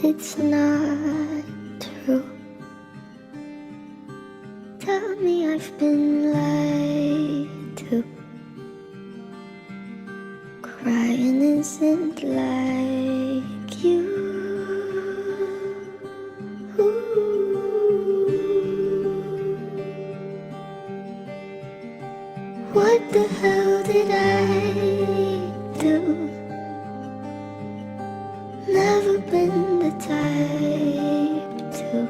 It's not true. Tell me I've been lied to. Crying isn't like you. What the hell did I do? Never been the type to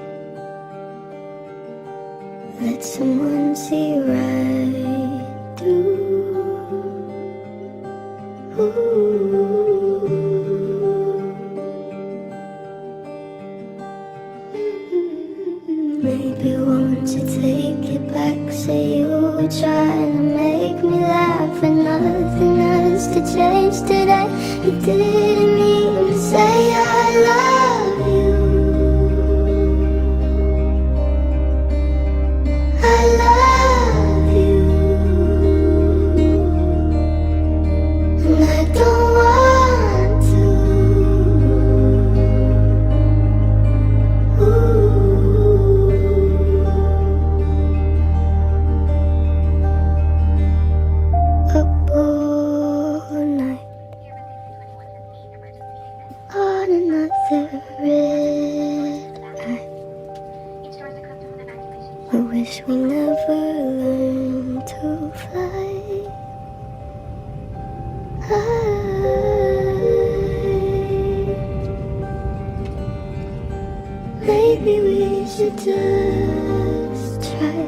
let someone see right through. Maybe won't you take it back? Say you were trying to make me laugh, and nothing has to change today. You didn't mean to say I love you. I love you, and I don't want to. Up all night on another red eye. I wish we never learned to fly. Maybe we should just try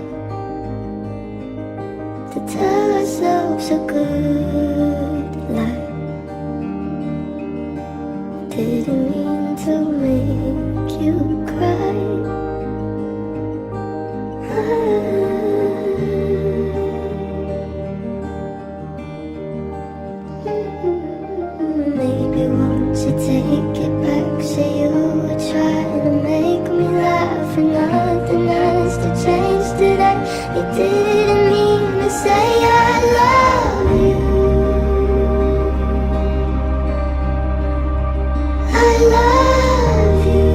to tell ourselves a good lie. Didn't mean to make you cry. Maybe won't you take it back? Say you were trying to make me laugh, and nothing has to change today. You didn't mean to say I love you. I love you,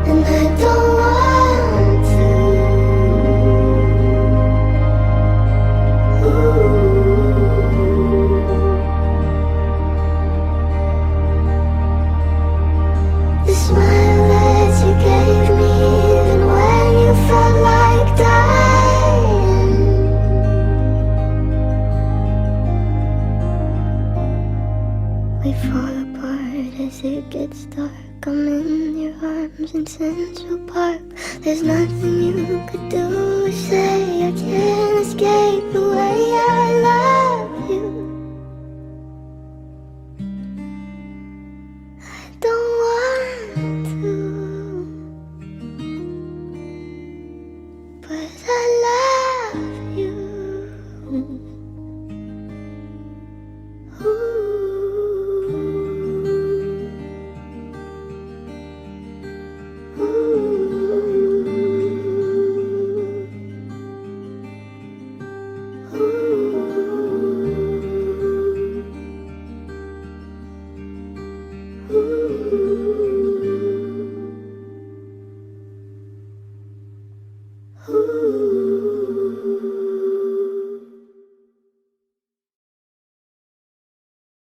and I don't want to. The smile that you gave me, even when you felt like dying. We fall apart as it gets dark. I'm in your arms in Central Park. There's nothing you could do or say. I can't escape the way I love you. I don't want to, but I love you. Ooh.